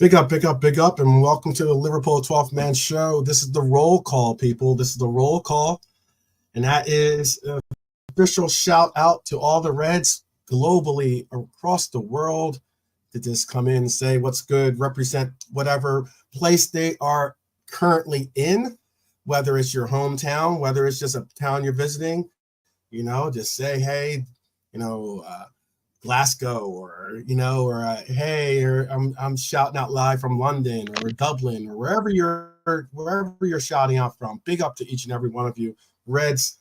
Big up, big up, big up, and welcome to the Liverpool 12th Man Show. This is the roll call, people. This is the roll call, and that is an official shout out to all the Reds globally across the world to just come in and say what's good, represent whatever place they are currently in, whether it's your hometown, whether it's just a town you're visiting, just say, hey, Glasgow, or hey, or I'm shouting out live from London or Dublin or wherever you're shouting out from. Big up to each and every one of you, Reds,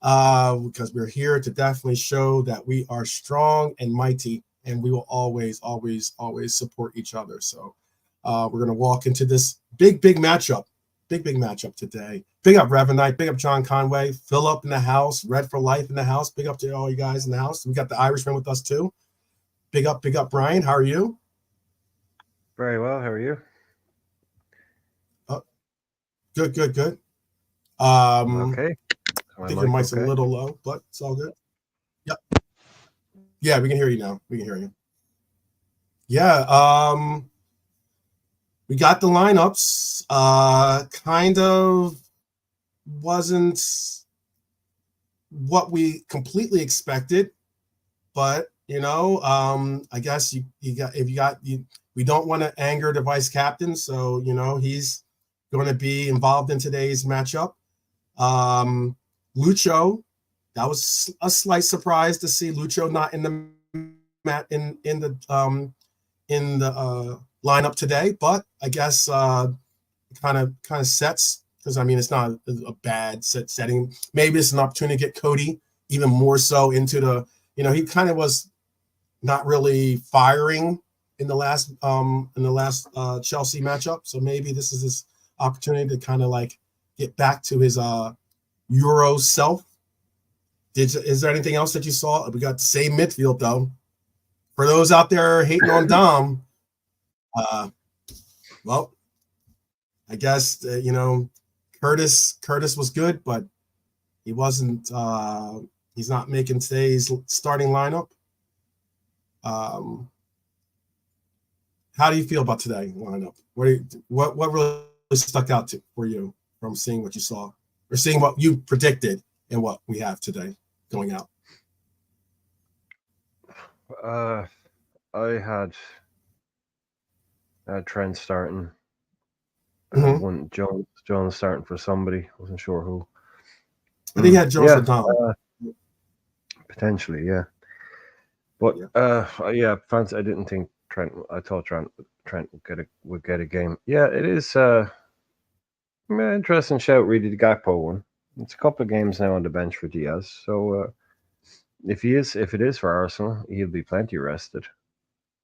because we're here to definitely show that we are strong and mighty, and we will always, always, always support each other. So we're gonna walk into this big matchup. Big matchup today. Big up Revenite, big up John Conway, Philip in the house, Red for Life in the house. Big up to all you guys in the house. We got the Irishman with us too. Big up Brian. How are you? Very well. How are you? Good. Okay. I think your mic's a little low, but it's all good. Yep. Yeah, we can hear you now. We can hear you. Yeah. We got the lineups. Kind of wasn't what we completely expected, but I guess we don't want to anger the vice captain, so he's going to be involved in today's matchup. Lucho, that was a slight surprise to see Lucho not in the lineup today, but I guess kind of sets, because it's not a bad setting. Maybe it's an opportunity to get Cody even more so into the, he kind of was not really firing in the last Chelsea matchup, so maybe this is his opportunity to kind of like get back to his Euro self. Is there anything else that you saw? We got the same midfield though. For those out there hating on Dom, well, I guess Curtis was good, but he wasn't. He's not making today's starting lineup. How do you feel about today's lineup? What really stuck out for you from seeing what you saw, or seeing what you predicted and what we have today going out? I had Trent starting. One Jones starting for somebody. Wasn't sure who. I think he had Jones for Dom. Potentially, yeah. But fancy. I didn't think Trent. I thought Trent would get a game. Yeah, it is. Interesting shout. Really, the Gakpo one. It's a couple of games now on the bench for Diaz. So if it is for Arsenal, he'll be plenty rested.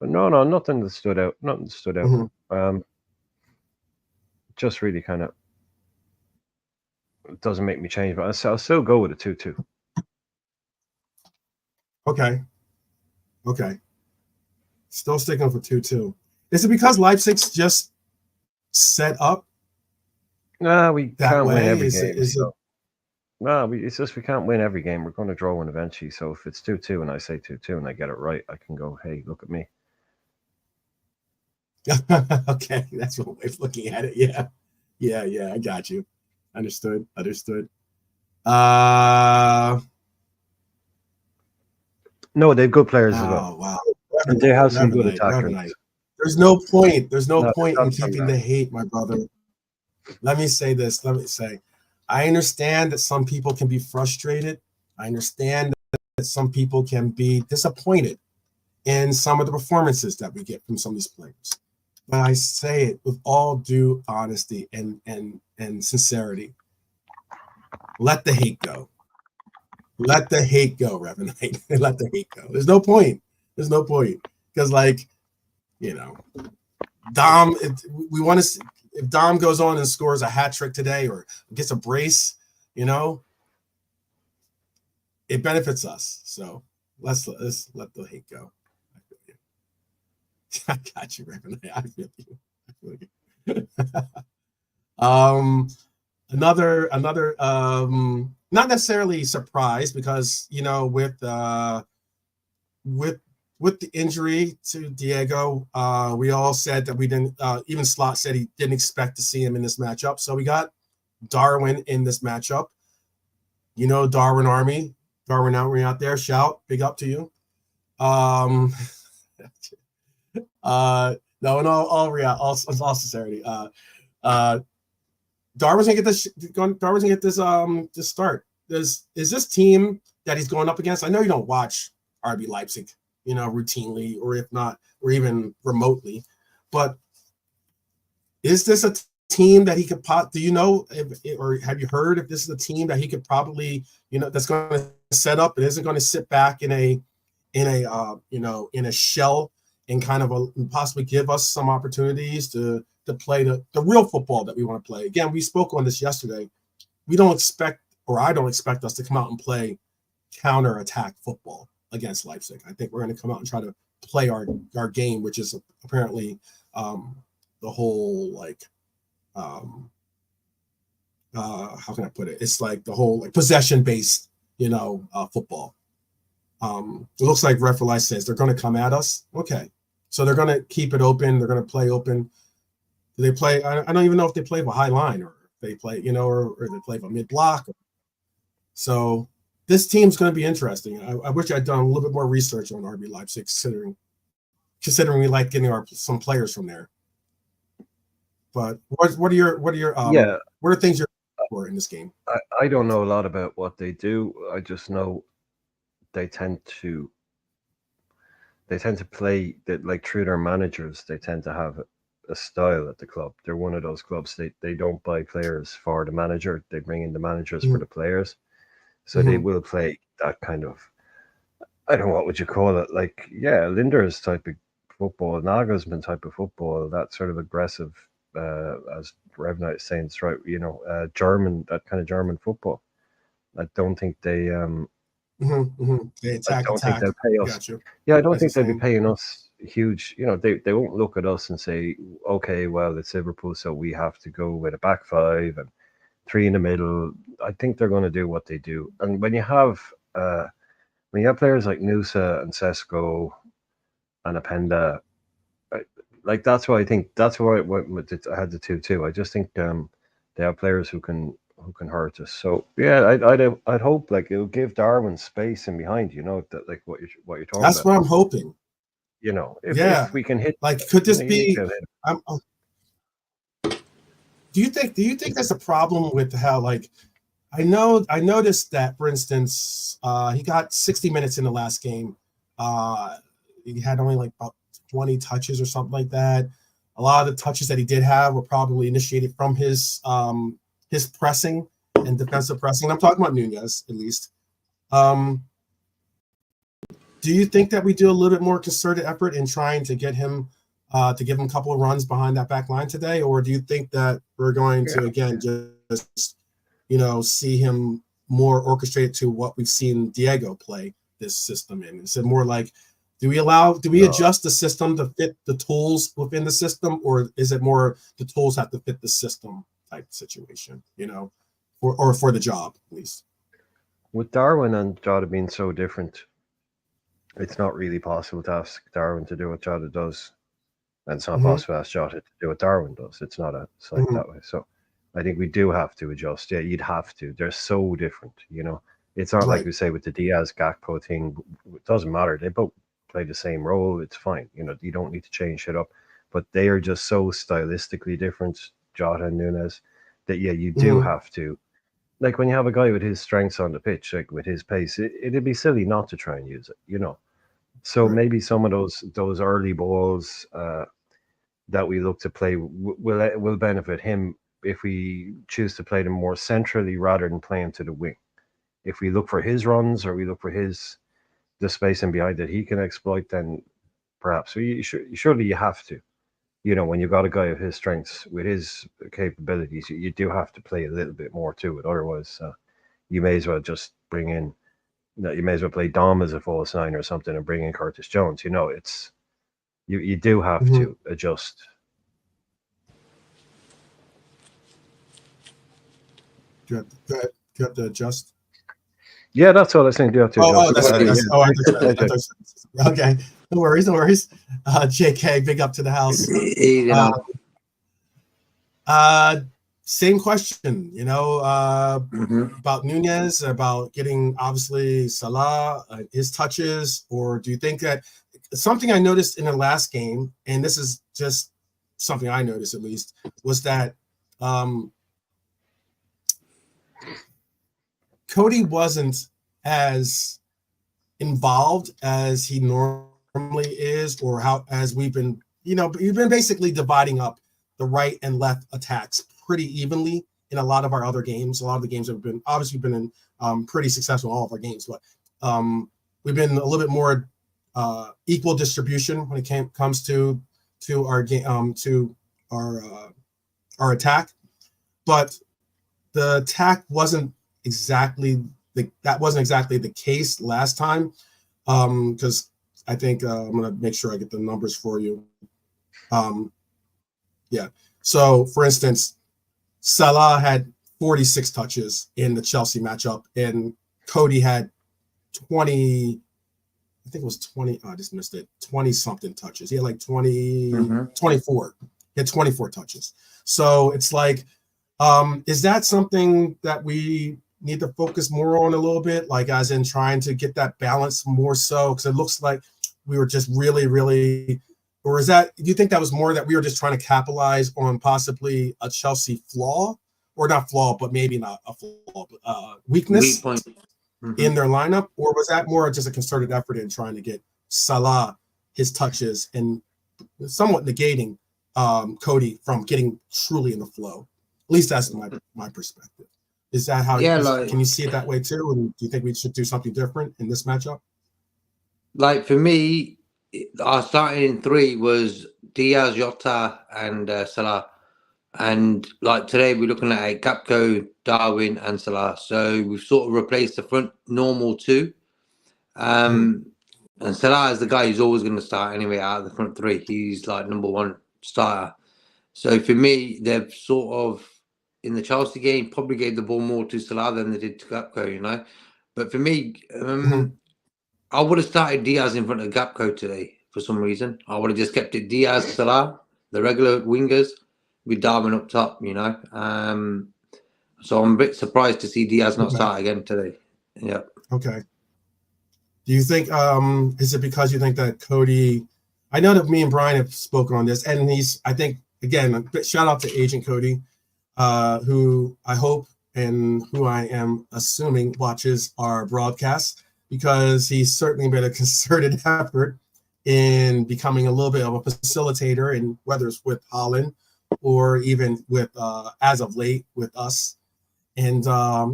But no, nothing that stood out. Nothing stood out. Mm-hmm. Just really kind of doesn't make me change, but I'll still go with a 2-2. Okay. Still sticking for 2-2. Is it because Leipzig's just set up? No, we can't win every game. It's just we can't win every game. We're going to draw one eventually. So if it's 2-2 and I say 2-2 and I get it right, I can go, hey, look at me. Okay, that's one way of looking at it. Yeah, I got you. Understood. No, they've good players as well. Wow. And they have some good attackers. There's no point in keeping the hate, my brother. Let me say this. I understand that some people can be frustrated. I understand that some people can be disappointed in some of the performances that we get from some of these players. But I say it with all due honesty and sincerity. Let the hate go. Let the hate go, Revenite. Let the hate go. There's no point. Because, Dom, we want to see, if Dom goes on and scores a hat trick today or gets a brace, it benefits us. So let's let the hate go. I got you, Revenite. I feel you. Another not necessarily surprise, because with with the injury to Diego, we all said that we didn't. Even Slot said he didn't expect to see him in this matchup. So we got Darwin in this matchup. You know, Darwin Army out there. Shout, big up to you. No, in all sincerity, Darwin's gonna get this. Darwin's gonna get this start. Is this team that he's going up against? I know you don't watch RB Leipzig, routinely, or if not, or even remotely, but is this a team that he could do you know or have you heard if this is a team that he could probably that's going to set up and isn't going to sit back in a shell and kind of possibly give us some opportunities to play the real football that we want to play? Again, we spoke on this yesterday. I don't expect us to come out and play counter-attack football against Leipzig. I think we're going to come out and try to play our game, which is apparently the whole how can I put it? It's like the whole possession-based, football. It looks like Referee says they're going to come at us. Okay, so they're going to keep it open. They're going to play open. Do they play? I don't even know if they play a high line or if they play, or they play a mid block. So this team's going to be interesting. I wish I'd done a little bit more research on RB Leipzig, considering we like getting some players from there. But what are your what are things you're looking for in this game? I don't know a lot about what they do. I just know they tend to play that, like, through their managers. They tend to have a style at the club. They're one of those clubs. They don't buy players for the manager. They bring in the managers for the players. So they will play that kind of, I don't know, what would you call it? Like, Linder's type of football, Nagelsmann type of football, that sort of aggressive, as Rev Knight is saying, it's right, German, that kind of German football. I don't think they, They attack. think they'll pay us. Gotcha. Yeah, I don't think they'll be paying us huge. They won't look at us and say, okay, well, it's Liverpool, so we have to go with a back five and three in the middle. I think they're going to do what they do. And when you have players like Nusa and Sesko and Apenda, that's why I think that's why I had the 2-2. I just think they have players who can hurt us. So I'd hope it'll give Darwin space in behind. That what you're talking about. That's what I'm hoping. If we can hit, could this be? Do you think that's a problem with how I noticed that, for instance, he got 60 minutes in the last game. He had only about 20 touches or something like that. A lot of the touches that he did have were probably initiated from his pressing and defensive pressing. I'm talking about Nunez, at least. Do you think that we do a little bit more concerted effort in trying to get him to give him a couple of runs behind that back line today? Or do you think that we're going to, again, just, see him more orchestrated to what we've seen Diego play this system in? Is it more like, do we adjust the system to fit the tools within the system, or is it more the tools have to fit the system type situation, or for the job, at least? With Darwin and Jota being so different, it's not really possible to ask Darwin to do what Jota does, and it's not possible to ask Jota to do what Darwin does. It's not it's like that way. So I think we do have to adjust. Yeah, you'd have to. They're so different, It's not like we say with the Diaz Gakpo thing. It doesn't matter. They both play the same role. It's fine. You don't need to change shit up. But they are just so stylistically different, Jota and Nunez, that you do have to. Like, when you have a guy with his strengths on the pitch, with his pace, it'd be silly not to try and use it, So maybe some of those early balls that we look to play will benefit him if we choose to play them more centrally rather than playing to the wing. If we look for his runs, or we look for the space in behind that he can exploit, then perhaps. Surely you have to. When you've got a guy of his strengths, with his capabilities, you do have to play a little bit more to it. Otherwise, you may as well just bring in. You may as well play Dom as a false nine or something and bring in Curtis Jones. It's you do have to adjust. You have to adjust. Yeah, that's all I was saying. Do you have to adjust? Okay. No worries, no worries. JK, big up to the house. You Uh, know. Same question, Mhm. about Nunez, about getting obviously Salah, his touches, or do you think that something I noticed in the last game, and this is just something I noticed at least, was that Cody wasn't as involved as he normally is, or how as we've been, we've been basically dividing up the right and left attacks pretty evenly in a lot of our other games. A lot of the games have been obviously been in pretty successful in all of our games, but we've been a little bit more equal distribution when it comes to our game to our attack. But the attack wasn't exactly that wasn't exactly the case last time, because I think I'm gonna make sure I get the numbers for you. Yeah. So, for instance, Salah had 46 touches in the Chelsea matchup, and Cody had 20. I think it was 20. Oh, I just missed it. 20 something touches. He had like 24. He had 24 touches. So it's like, is that something that we need to focus more on a little bit? Like, as in trying to get that balance more so? Because it looks like we were just really, really. Or is that, do you think that was more that we were just trying to capitalize on possibly a Chelsea flaw, or not flaw, but maybe not a flaw, but weakness in their lineup? Or was that more just a concerted effort in trying to get Salah his touches and somewhat negating Cody from getting truly in the flow? At least that's my perspective. Is that how can you see it that way too? And do you think we should do something different in this matchup? Like for me, our starting three was Diaz, Jota, and Salah. And like today, we're looking at Gakpo, Darwin, and Salah. So we've sort of replaced the front normal two. And Salah is the guy who's always going to start anyway out of the front three. He's like number one starter. So for me, they've sort of in the Chelsea game probably gave the ball more to Salah than they did to Gakpo, But for me, I would have started Diaz in front of Gakpo today for some reason. I would have just kept it Diaz, Salah, the regular wingers, with Darwin up top, So I'm a bit surprised to see Diaz not start again today. Yeah. Okay. Do you think, is it because you think that Cody, I know that me and Brian have spoken on this, and I think, again, shout out to Agent Cody, who I hope and who I am assuming watches our broadcast, because he's certainly made a concerted effort in becoming a little bit of a facilitator, and whether it's with Holland or even with, as of late, with us. And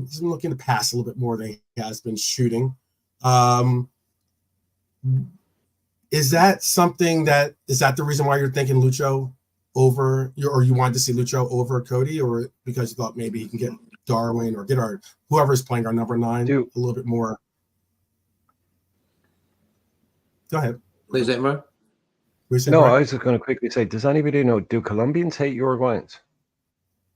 he's been looking to pass a little bit more than he has been shooting. Is that the reason why you're thinking Lucho or you wanted to see Lucho over Cody, or because you thought maybe he can get Darwin or get whoever's playing our number 9 a little bit more? Go ahead. What is it, bro? No, I was just going to quickly say, does anybody know, do Colombians hate Uruguayans?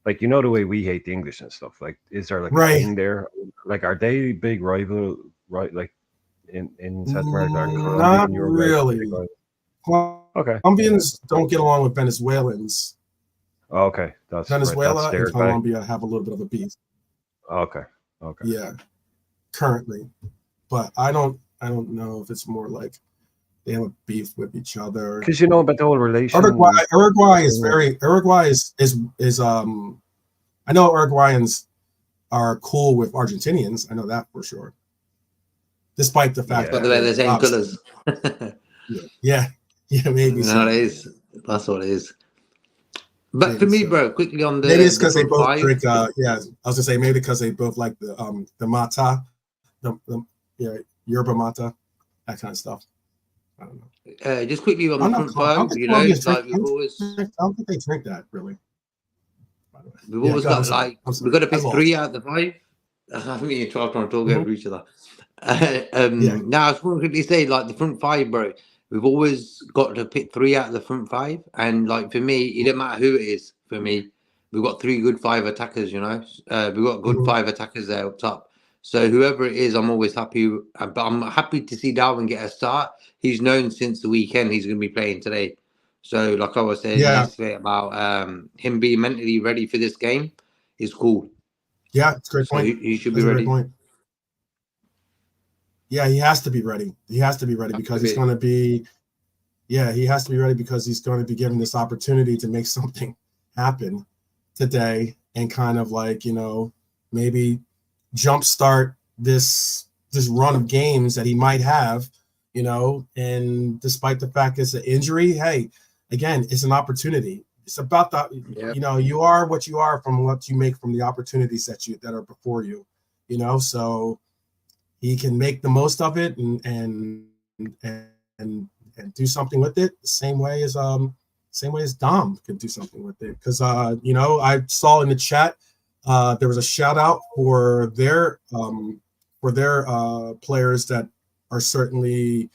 Like, the way we hate the English and stuff. Like, is there like a thing there? Like, are they big rival, right? Like in South America? Not really. Okay. Colombians don't get along with Venezuelans. Okay, Venezuela right. and Colombia have a little bit of a beef. Okay. Yeah, currently, but I don't know if it's more like they have a beef with each other. Because about the whole relation. Uruguay is very. Uruguay is I know Uruguayans are cool with Argentinians. I know that for sure. Despite the fact that they're the same colors. yeah, maybe. No, it is. That's what it is. But maybe for me, bro, quickly on the. Maybe it's because they both drink. I was gonna say maybe because they both like the mata, yerba mata, that kind of stuff. I don't know. Just quickly on the front five, like we've always. I don't think they drink that really. We've always got we've got to pick 3 out of the 5. I think you're trying to talk over each other. Now I just want to quickly say, like the front 5, bro. We've always got to pick 3 out of the front 5, and like for me, it doesn't matter who it is. For me, we've got 3 good 5 attackers. We've got good 5 attackers there up top. So whoever it is, I'm always happy. But I'm happy to see Darwin get a start. He's known since the weekend he's going to be playing today. So like I was saying Yeah, yesterday about him being mentally ready for this game is cool. yeah, it's a great So point. he should be That's a great ready. point. Yeah, he has to be ready. He has to be ready because he's going to be. Yeah, he has to be ready because he's going to be given this opportunity to make something happen today and kind of like, maybe jumpstart this run of games that he might have, and despite the fact it's an injury, hey, again, it's an opportunity. It's about that, you are what you are from what you make from the opportunities that are before you, so he can make the most of it and do something with it the same way as Dom can do something with it. Because I saw in the chat there was a shout out for their players that are certainly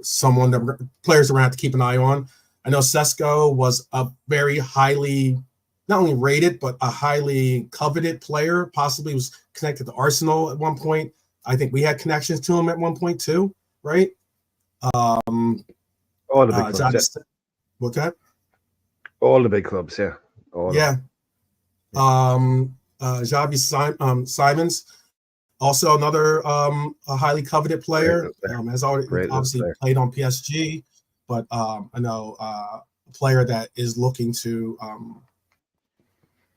someone that players that we're gonna have to keep an eye on. I know Sesko was a very highly not only rated but a highly coveted player. Possibly was connected to Arsenal at one point. I think we had connections to him at one point too, right? All the big clubs. What's that? All the big clubs, yeah. Yeah. Xavi Simons, also another a highly coveted player. Has already obviously played on PSG, but I know a player that is looking to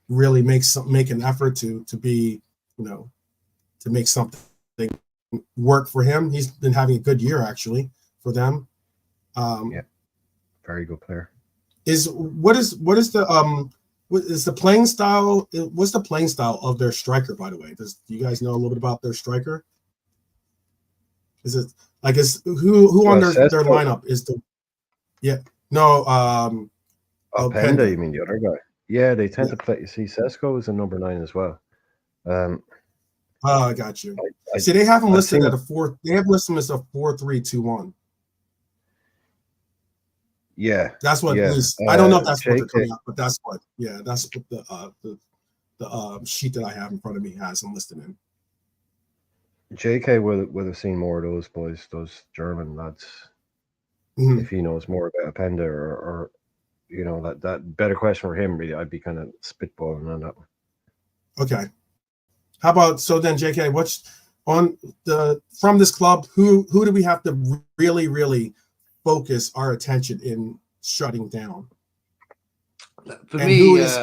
really make an effort to be, to make something work for him. He's been having a good year actually for them. Yeah, very good player. What is the playing style? What's the playing style of their striker, by the way? Do you guys know a little bit about their striker? Is it who on their lineup is the Openda, you mean the other guy? Yeah, they tend to play. See, Sesko is a number 9 as well. I got you. See, they have him listed at a 4. They have listed him as a 4-3-2-1. Yeah, that's what. Yeah. I don't know if that's what they're coming up, but that's what. Yeah, that's what the sheet that I have in front of me has him listed in. JK will have seen more of those boys, those German lads. Mm-hmm. If he knows more about Openda or that better question for him. Really, I'd be kind of spitballing on that one. Okay. How about then, JK? What's on from this club? Who do we have to really focus our attention in shutting down? For me, who is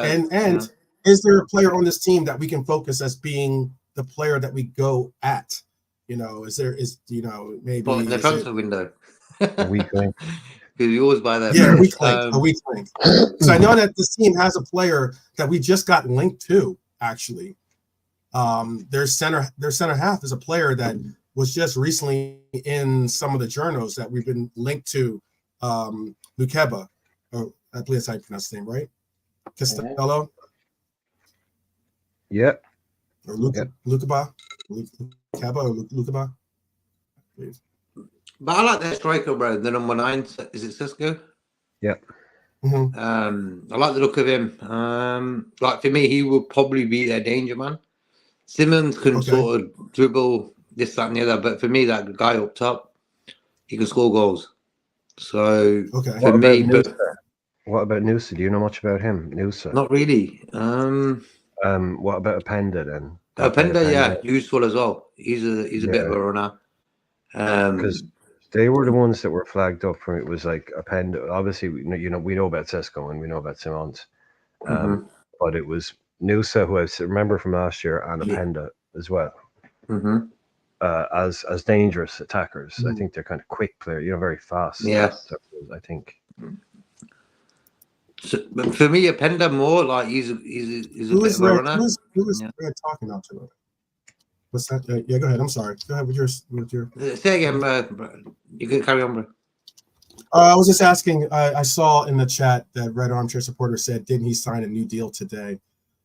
is there a player on this team that we can focus as being the player that we go at? Maybe in the transfer window. A weak link. Because you always buy that. Yeah, a weak link. Because I know that this team has a player that we just got linked to. Actually, their center half is a player that was just recently in some of the journals that we've been linked to. Lukeba, I believe that's how you pronounce his name, right? Castello. Yeah. Or Lukeba. Lukeba or Lukeba. Please. But I like that striker, bro. The number 9, is it Sesko? Yeah. Mm-hmm. I like the look of him. Like for me, he would probably be their danger man. Simmons can sort of dribble this, that, and the other, but for me, that guy up top, he can score goals. So for me, what about Noosa? Do you know much about him, Noosa? Not really. What about Openda then? Openda, yeah, useful as well. He's a bit of a runner. Because they were the ones that were flagged up from it was like Openda. Obviously, we know about Sesko and we know about Simons, but it was Noosa, who I remember from last year, and Openda as well. As dangerous attackers. I think they're kind of quick players, very fast. Yeah, I think. So, but for me, Openda more like he's a bit of a runner. Who is talking about tonight? What's that? Yeah, go ahead. I'm sorry. Go ahead with your. Say again, you can carry on, bro. I was just asking. I saw in the chat that Red Armchair Supporter said, "Didn't he sign a new deal today?"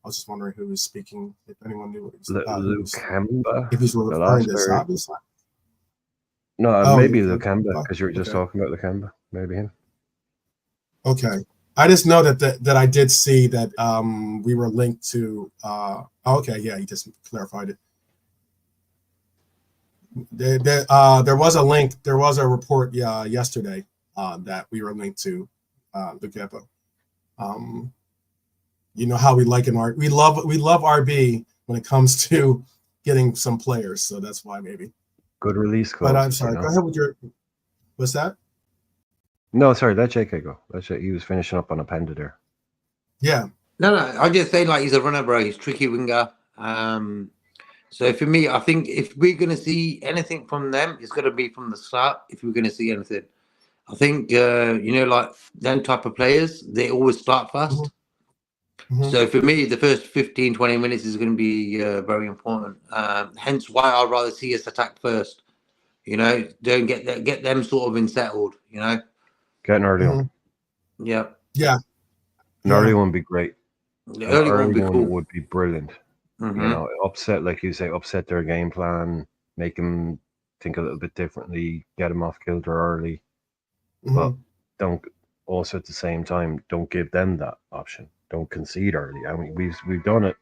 I was just wondering who was speaking. If anyone knew what he was Lukemba. If he's referring to Xavi. No, maybe Lukemba, because you were just talking about Lukemba. Maybe him. Okay. I just know that I did see that we were linked to. Okay, yeah, he just clarified it. There was a link. There was a report yesterday that we were linked to the Gepo. You know how we like an art. We love RB when it comes to getting some players. So that's why maybe. Good release close. But I'm sorry. Go ahead with your. What's that? No, sorry. Let JK go. He was finishing up on a panda there. Yeah. No. I just say like he's a runner, bro. He's a tricky winger. So for me, I think if we're going to see anything from them, it's going to be from the start. If we're going to see anything, I think like them type of players, they always start fast. Mm-hmm. So for me, the first 15, 20 minutes is going to be very important. Hence why I'd rather see us attack first. Don't get them sort of unsettled. Get an early one. Yeah. Yeah. An early one would be great. The early one would be brilliant. Mm-hmm. Upset, like you say, upset their game plan, make them think a little bit differently, get them off kilter early. But don't also at the same time, don't give them that option. Don't concede early. I mean, we've done it.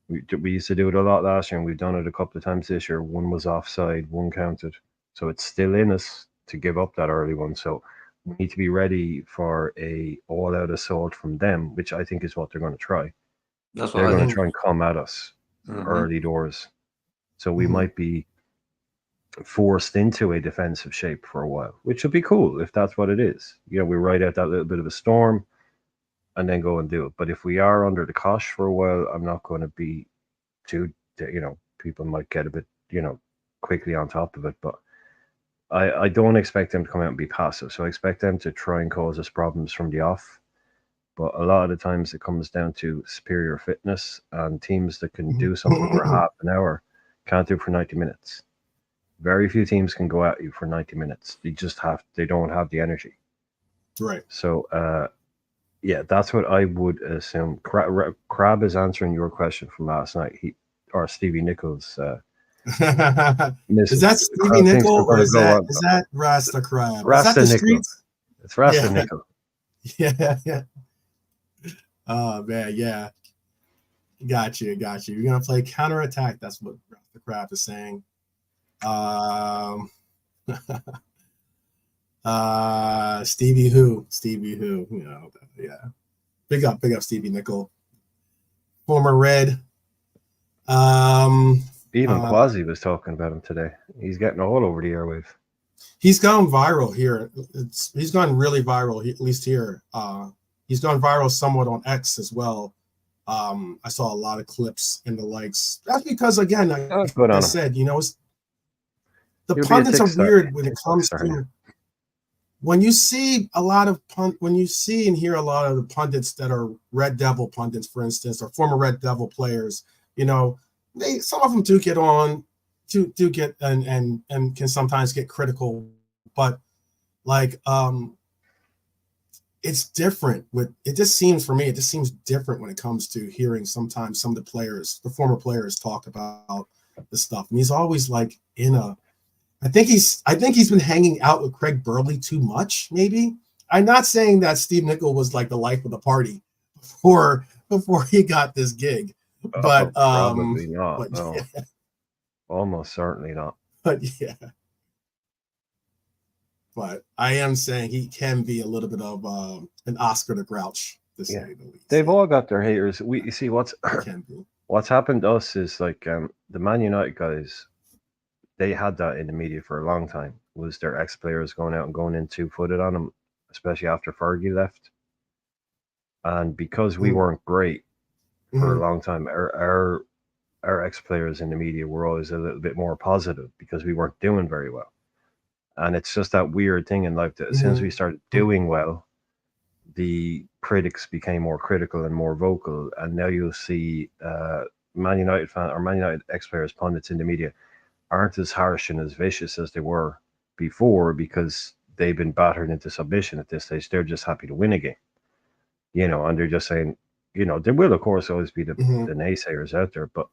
We used to do it a lot last year, and we've done it a couple of times this year. One was offside, one counted. So it's still in us to give up that early one. So we need to be ready for a all-out assault from them, which I think is what they're going to try. They're going to try and come at us early doors. So we might be forced into a defensive shape for a while, which would be cool if that's what it is. We ride out that little bit of a storm and then go and do it. But if we are under the cosh for a while, I'm not going to be too, people might get a bit, quickly on top of it. But I don't expect them to come out and be passive. So I expect them to try and cause us problems from the off. But a lot of the times it comes down to superior fitness, and teams that can do something for half an hour can't do it for 90 minutes. Very few teams can go at you for 90 minutes. They don't have the energy. Right. So, that's what I would assume. Crab is answering your question from last night. Or Stevie Nichols. Is that Stevie Nickel or is that Rasta Crab? Rasta is that the Nickel. Streets? It's Rasta Nickel. Yeah. Oh man, yeah. Got you. You're gonna play counterattack. That's what the Crab is saying. Stevie who? Yeah. Big up Stevie Nickel. Former Red. Even Quasi was talking about him today. He's getting all over the airwave. He's gone viral here. He's gone really viral, at least here. He's gone viral somewhat on X as well. I saw a lot of clips and the likes. That's because, again, I said, the pundits are weird when it comes to when you see and hear a lot of the pundits that are Red Devil pundits, for instance, or former Red Devil players. Some of them do get on, do get and can sometimes get critical, but it's different it just seems different when it comes to hearing sometimes some of the players, the former players, talk about the stuff. And he's always like I think he's been hanging out with Craig Burley too much, maybe. I'm not saying that Steve Nickel was like the life of the party before he got this gig. But probably not. No. Yeah. Almost certainly not. But yeah. But I am saying he can be a little bit of an Oscar the Grouch, to say the least. They've all got their haters. You see what's happened to us is like the Man United guys. They had that in the media for a long time. Was their ex-players going out and going in 2-footed on them, especially after Fergie left. And because we weren't great for a long time, our ex-players in the media were always a little bit more positive because we weren't doing very well. And it's just that weird thing in life that as soon as we started doing well, the critics became more critical and more vocal. And now you'll see Man United ex-players, pundits in the media aren't as harsh and as vicious as they were before because they've been battered into submission at this stage. They're just happy to win a game, and they're just saying, there will, of course, always be the naysayers out there, but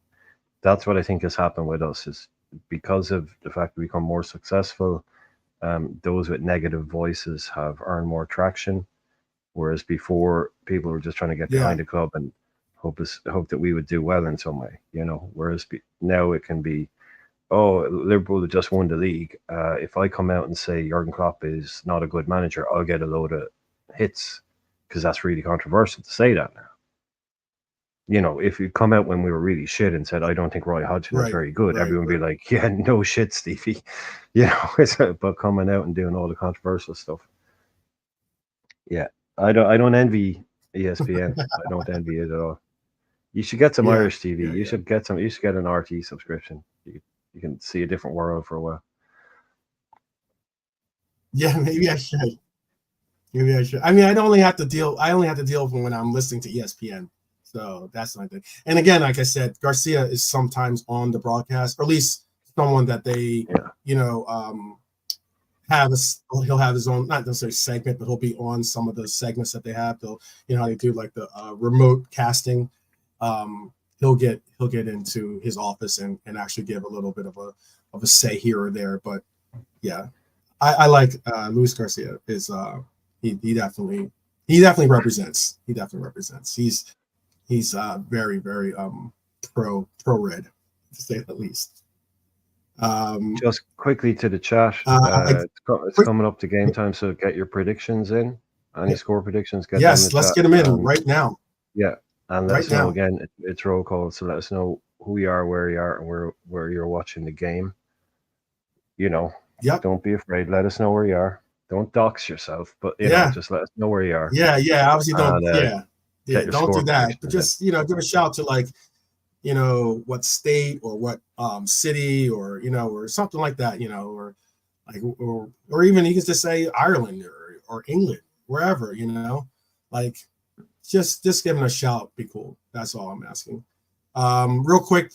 that's what I think has happened with us is because of the fact we become more successful, those with negative voices have earned more traction, whereas before people were just trying to get behind the club and hope that we would do well in some way, whereas now it can be oh, Liverpool have just won the league. If I come out and say Jurgen Klopp is not a good manager, I'll get a load of hits because that's really controversial to say that now. You know, if you come out when we were really shit and said, I don't think Roy Hodgson is very good, everyone would be like, yeah, no shit, Stevie. You know, it's about coming out and doing all the controversial stuff. Yeah, I don't envy ESPN. I don't envy it at all. You should get some Irish TV. You should get an RT subscription. You can see a different world for a while. Yeah, maybe I should. Maybe I should. I mean, I only have to deal with when I'm listening to ESPN. So that's my thing. And again, like I said, Garcia is sometimes on the broadcast, or at least someone that they, he'll have his own, not necessarily segment, but he'll be on some of the segments that they have. They'll, how they do like the remote casting. He'll get into his office and actually give a little bit of a say here or there. But yeah, I like Luis Garcia. Is he definitely represents. He definitely represents. He's very, very pro red, to say the least. Just quickly to the chat. It's coming up to game time, so get your predictions in. Any score predictions? Let's get them in right now. Yeah, and let us know again. It's roll call, so let us know who you are, where you are, and where you're watching the game. Don't be afraid. Let us know where you are. Don't dox yourself, but just let us know where you are. Yeah. Obviously, don't. Don't do that. But just give a shout to what state or what city or or something like that. Or like or even you can just say Ireland or England, wherever. Like just give them a shout. Be cool. That's all I'm asking. Real quick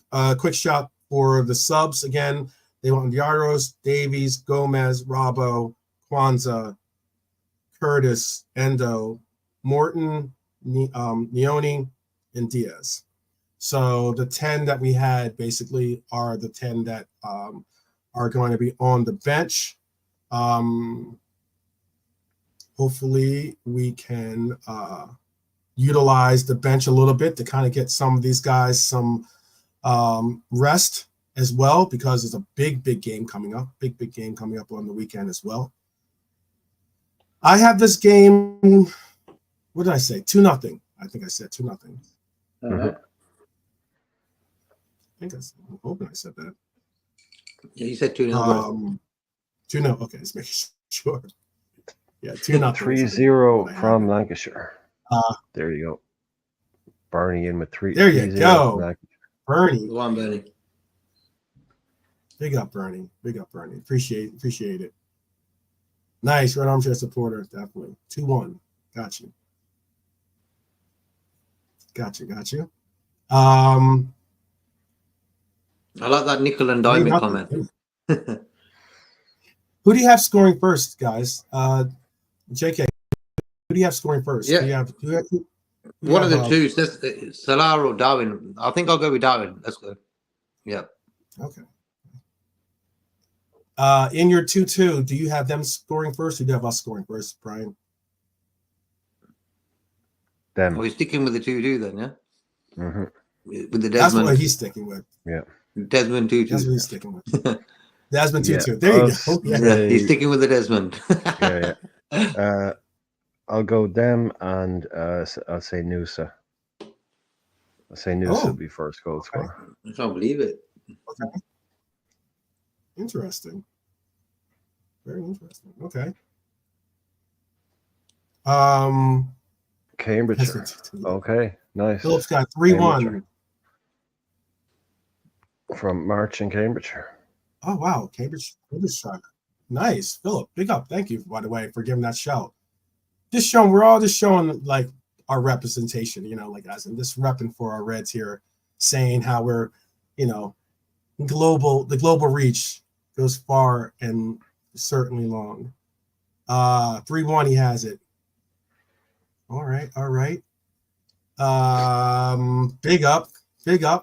shout for the subs again. They want Yaros, Davies, Gomez, Robbo, Kwanzaa, Curtis, Endo, Morton, Neone, and Diaz. So the 10 that we had basically are the 10 that are going to be on the bench. Hopefully we can utilize the bench a little bit to kind of get some of these guys some rest as well, because it's a big game coming up. Big game coming up on the weekend as well. I have this game. What did I say? 2-0. I think I said 2-0. Mm-hmm. I'm hoping I said that. Yeah, you said 2-0. 2-0. Okay, let's make sure. Yeah, 2-0. 3-0 from Lancashire. There you go. Barney in with 3. There you go. Bernie. Go on, Bernie. Big up, Bernie. Appreciate it. Nice. Red Armchair supporter. Definitely. 2-1. Got you. I like that nickel and diamond comment. Who do you have scoring first, guys? JK, who do you have scoring first? Yeah. One of the two. Salah or Darwin. I think I'll go with Darwin. Let's go. Yeah. Okay. In your 2-2, do you have them scoring first, or do you have us scoring first, Brian? Them. Oh, he's sticking with the 2-2 then, yeah? Mm-hmm. With the Desmond. That's what he's sticking with. Yeah. Desmond 2-2. That's what he's sticking with. Desmond 2-2. There you go. Yeah. He's sticking with the Desmond. Yeah. I'll go them, and I'll say Noosa. I'll say Noosa will be first goal scorer. I can't believe it. Okay. Interesting. Very interesting. Okay. Cambridgeshire. Okay, nice. Philip's got 3-1 from March in Cambridgeshire. Oh wow, Cambridge shot. Nice, Philip. Big up. Thank you, by the way, for giving that shout. We're all just showing like our representation, like as in just repping for our Reds here, saying how we're, the global reach goes far and certainly long. 3-1, he has it. All right. Big up,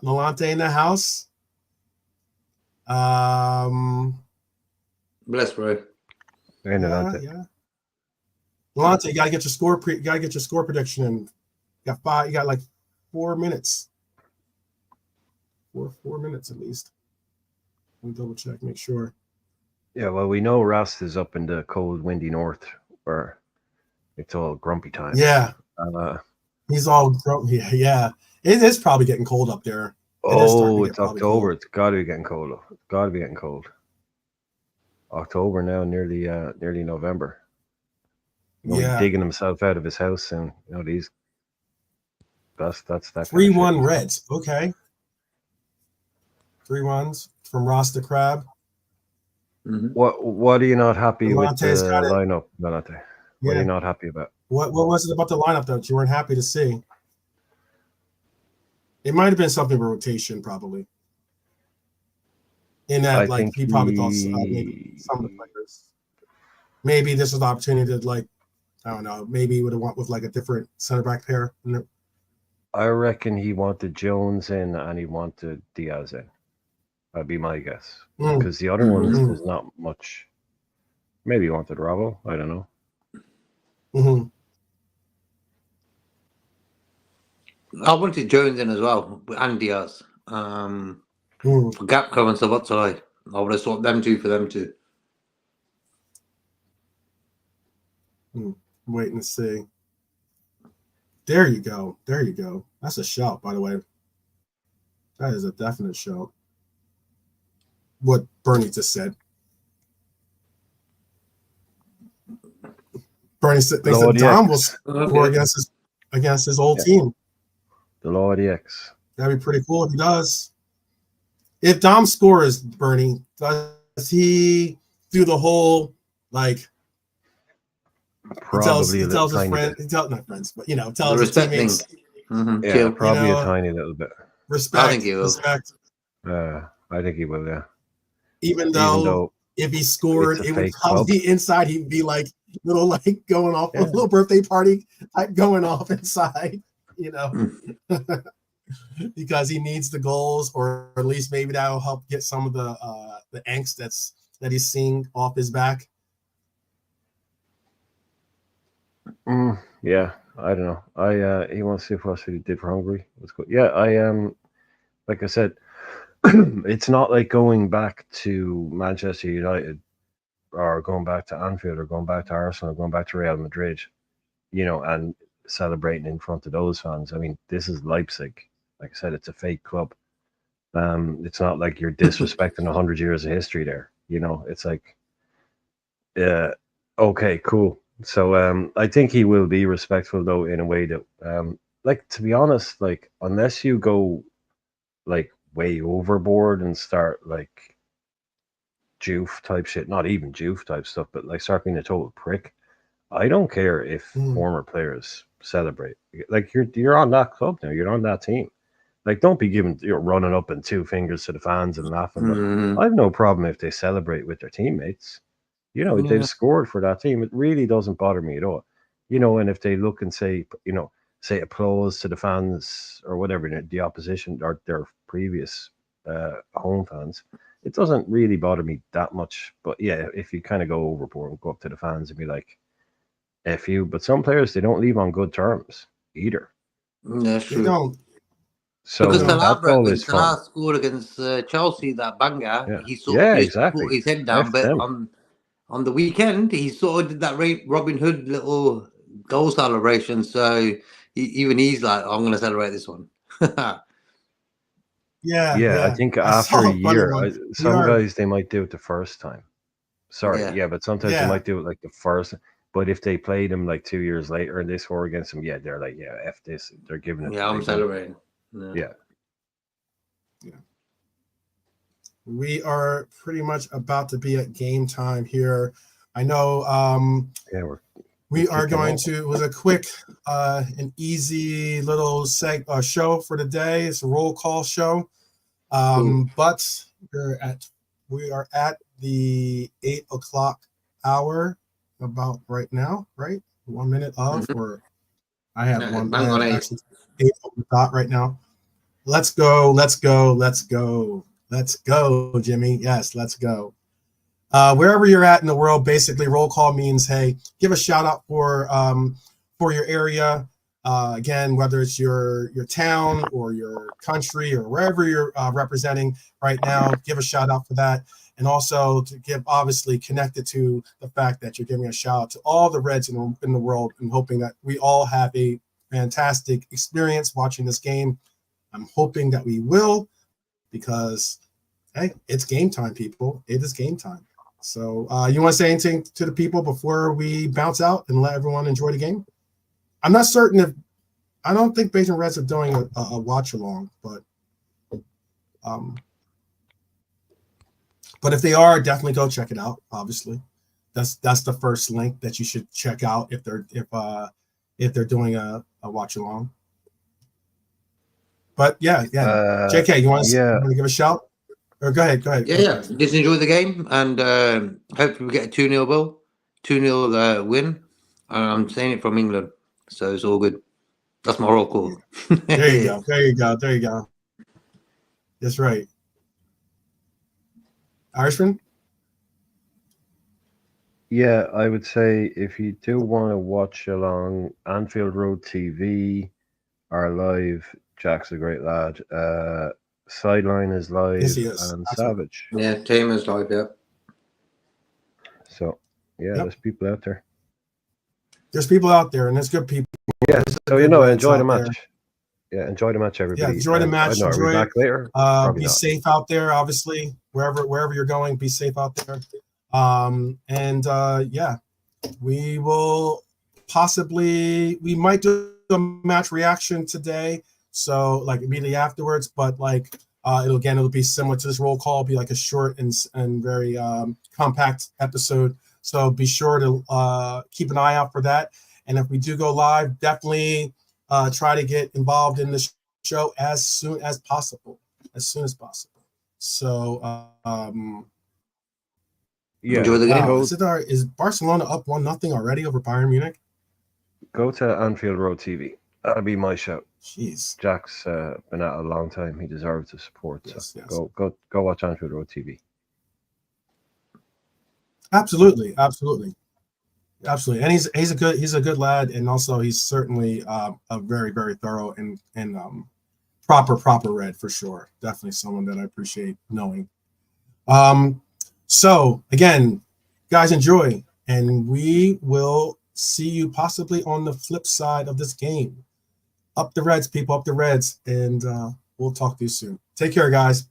Nolante in the house. Bless, bro. Yeah. Nolante, you gotta get your score prediction in. You got like 4 minutes. 4 minutes at least. Let me double check, make sure. Yeah, well, we know Rast is up in the cold, windy north where it's all grumpy time. Yeah, he's all grumpy. Yeah. It is probably getting cold up there. It is starting to Oh, get it's probably October. cold. It's got to be getting cold. It's got to be getting cold. October now, nearly November. He's Yeah. digging himself out of his house, and that's that kind of 3-1 shit. Reds. Okay. 3-1s from Rasta Crab. What are you not happy with the Lamonte's got it. lineup, Lamonte? What are Yeah. you not happy about? What was it about the lineup that you weren't happy to see? It might have been something with rotation, probably. In that, I like, think he probably thought maybe some of the players. Maybe this was the opportunity to, like, I don't know, maybe he would have went with like a different center back pair. I reckon he wanted Jones in and he wanted Diaz in. That'd be my guess. Because the other ones, there's not much. Maybe he wanted Rabo. I don't know. Mm-hmm. I wanted Jones in as well, and Diaz. For Gapco and Szoboszlai. I would have swapped them two for them two. Waiting to see. There you go. There you go. That's a shout, by the way. That is a definite shout. What Bernie just said. Bernie said thinks that Dom will score against his old team. The Law of the X. That'd be pretty cool if he does. If Dom scores, Bernie, does he do the whole like? Probably he tells his friends, not friends, but tells his teammates. Yeah, probably a tiny little bit. Respect. I think he will. Respect. I think he will. Yeah. Even though if he scored, it would probably inside. He'd be like going off a little birthday party type going off inside. Because he needs the goals, or at least maybe that'll help get some of the angst that he's seeing off his back. Yeah, I don't know. He wants to see what he did for Hungary. Let's go. Yeah, I am. Like I said, it's not like going back to Manchester United, or going back to Anfield, or going back to Arsenal, or going back to Real Madrid, and celebrating in front of those fans. I mean, this is Leipzig. Like I said, it's a fake club. It's not like you're disrespecting 100 years of history there. It's like, okay, cool. So I think he will be respectful, though, in a way that, to be honest, like, unless you go like way overboard and start like Juve type shit, not even Juve type stuff, but like start being a total prick, I don't care if former players celebrate. Like, you're on that club now, you're on that team. Like, don't be running up and two fingers to the fans and laughing. But I have no problem if they celebrate with their teammates. They've scored for that team. It really doesn't bother me at all. And if they look and say applause to the fans or whatever, the opposition or their previous home fans, it doesn't really bother me that much. But yeah, if you kind of go overboard and go up to the fans and be like, F you. But some players, they don't leave on good terms either. That's true. They don't. So because when Salah scored against Chelsea, that banger, he sort of just put his head down. But on the weekend, he sort of did that Robin Hood little goal celebration. So he's like, I'm going to celebrate this one. Yeah. I think after a year, some guys, they might do it the first time. But sometimes they might do it like the first. But if they played him like 2 years later and they score against him, they're like, F this. They're giving it. Yeah, I'm celebrating. Yeah. We are pretty much about to be at game time here. I know we are going to, it was a quick an easy little show for the day. It's a roll call show. But we are at the 8 o'clock hour about right now, right? 1 minute of, or I have one. I have actually 8 on the dot right now. Let's go, Jimmy. Yes, let's go. Wherever you're at in the world, basically roll call means, hey, give a shout out for your area. Again, whether it's your town or your country or wherever you're representing right now, give a shout out for that. And also to give, obviously, connected to the fact that you're giving a shout out to all the Reds in the world, and hoping that we all have a fantastic experience watching this game. I'm hoping that we will, because, hey, it's game time, people. It is game time. So you want to say anything to the people before we bounce out and let everyone enjoy the game? I'm not certain if, I don't think Beijing Reds are doing a watch along, but if they are, definitely go check it out. Obviously, that's the first link that you should check out if they're doing a watch along. But yeah, JK, you want to give a shout? Or go ahead. Yeah. Just enjoy the game, and hopefully we get a 2-0 win. I'm saying it from England, so it's all good. That's my roll call. There you go. That's right. Irishman? Yeah, I would say if you do want to watch along, Anfield Road TV are live. Jack's a great lad. Sideline is live, yes, he is. and Absolutely. Savage. Yeah, team is live, yeah. So, there's people out there. There's people out there, and there's good people. Yeah, so enjoy the match. There. Yeah, enjoy the match, everybody. Yeah, enjoy the match. Are we back later? Be safe out there, obviously. Wherever you're going, be safe out there. We will we might do a match reaction today, so like immediately afterwards, but like it'll be similar to this roll call, be like a short and very compact episode. So be sure to keep an eye out for that. And if we do go live, definitely try to get involved in the show as soon as possible. So enjoy the game. Wow. Is Barcelona up 1-0 already over Bayern Munich? Go to Anfield Road TV. That'll be my shout. Jeez. Jack's been at a long time. He deserves the support. Yes. Go watch Anfield Road TV. Absolutely. And he's a good lad, and also he's certainly a very, very thorough and proper Red for sure. Definitely someone that I appreciate knowing. So again, guys, enjoy, and we will see you possibly on the flip side of this game. Up the Reds, people, up the Reds, and we'll talk to you soon. Take care, guys.